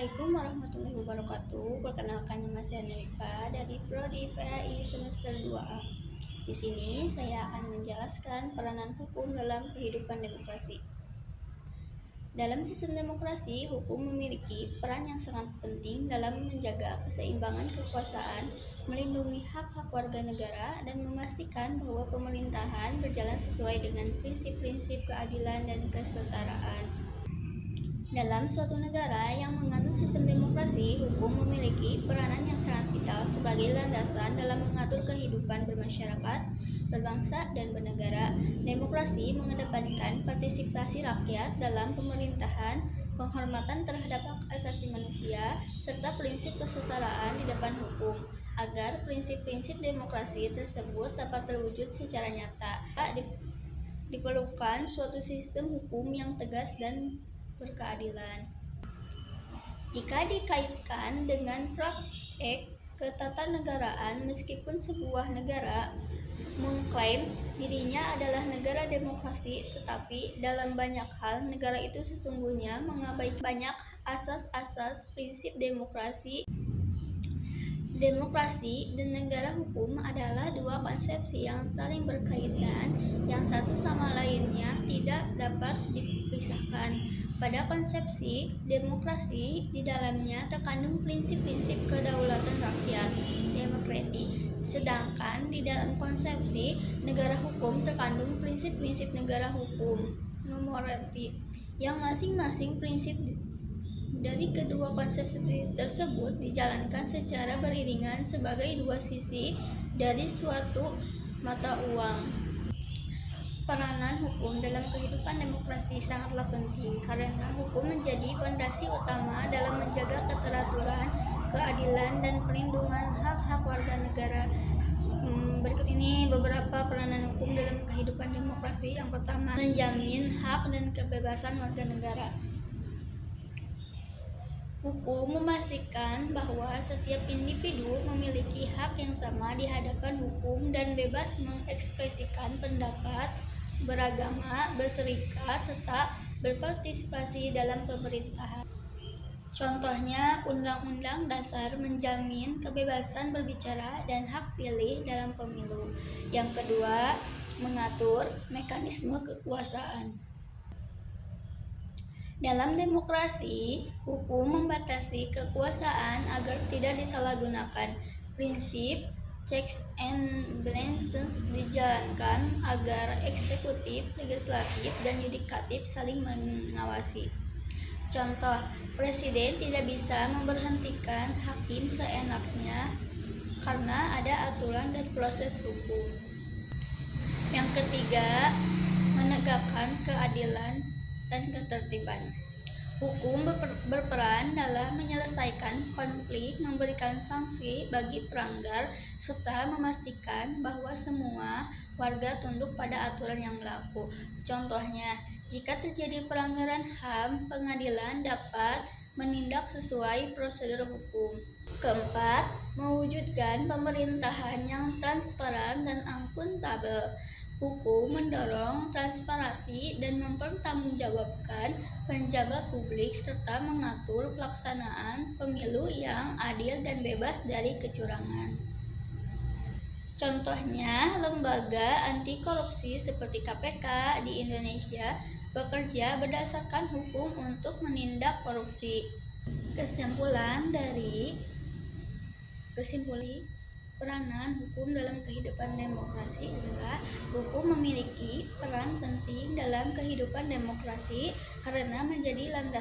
Assalamualaikum warahmatullahi wabarakatuh. Perkenalkan, nama saya Nelipa dari Prodi PAI semester 2A. Di sini saya akan menjelaskan peranan hukum dalam kehidupan demokrasi. Dalam sistem demokrasi, hukum memiliki peran yang sangat penting dalam menjaga keseimbangan kekuasaan, melindungi hak-hak warga negara, dan memastikan bahwa pemerintahan berjalan sesuai dengan prinsip-prinsip keadilan dan kesetaraan. Dalam suatu negara yang menganut sistem demokrasi, hukum memiliki peranan yang sangat vital sebagai landasan dalam mengatur kehidupan bermasyarakat, berbangsa, dan bernegara. Demokrasi mengedepankan partisipasi rakyat dalam pemerintahan, penghormatan terhadap hak asasi manusia, serta prinsip kesetaraan di depan hukum, agar prinsip-prinsip demokrasi tersebut dapat terwujud secara nyata. Diperlukan suatu sistem hukum yang tegas dan berkeadilan. Jika dikaitkan dengan praktek ketatanegaraan, meskipun sebuah negara mengklaim dirinya adalah negara demokrasi, tetapi dalam banyak hal negara itu sesungguhnya mengabaikan banyak asas-asas prinsip demokrasi. Demokrasi dan negara hukum adalah dua konsepsi yang saling berkaitan, yang satu sama lainnya tidak dapat dipisahkan. Pada konsepsi demokrasi, di dalamnya terkandung prinsip-prinsip kedaulatan rakyat, demokrasi. Sedangkan di dalam konsepsi negara hukum terkandung prinsip-prinsip negara hukum, normatif, yang masing-masing prinsip dari kedua konsep tersebut dijalankan secara beriringan sebagai dua sisi dari suatu mata uang. Peranan hukum dalam kehidupan demokrasi sangatlah penting karena hukum menjadi fondasi utama dalam menjaga keteraturan, keadilan, dan perlindungan hak-hak warga negara. Berikut ini beberapa peranan hukum dalam kehidupan demokrasi. Yang pertama, menjamin hak dan kebebasan warga negara. Hukum memastikan bahwa setiap individu memiliki hak yang sama di hadapan hukum dan bebas mengekspresikan pendapat, beragama, berserikat, serta berpartisipasi dalam pemerintahan. Contohnya, Undang-Undang Dasar menjamin kebebasan berbicara dan hak pilih dalam pemilu. Yang kedua, mengatur mekanisme kekuasaan. Dalam demokrasi, hukum membatasi kekuasaan agar tidak disalahgunakan. Prinsip checks and balances dijalankan agar eksekutif, legislatif, dan yudikatif saling mengawasi. Contoh, presiden tidak bisa memberhentikan hakim seenaknya karena ada aturan dan proses hukum. Yang ketiga, menegakkan keadilan dan ketertiban. Hukum berperan dalam menyelesaikan konflik, memberikan sanksi bagi pelanggar, serta memastikan bahwa semua warga tunduk pada aturan yang berlaku. Contohnya, jika terjadi pelanggaran HAM, pengadilan dapat menindak sesuai prosedur hukum. Keempat, mewujudkan pemerintahan yang transparan dan akuntabel. Hukum mendorong transparansi dan mempertanggungjawabkan pejabat publik serta mengatur pelaksanaan pemilu yang adil dan bebas dari kecurangan. Contohnya, lembaga anti korupsi seperti KPK di Indonesia bekerja berdasarkan hukum untuk menindak korupsi. Kesimpulan, peranan hukum dalam kehidupan demokrasi adalah hukum memiliki peran penting dalam kehidupan demokrasi karena menjadi landasan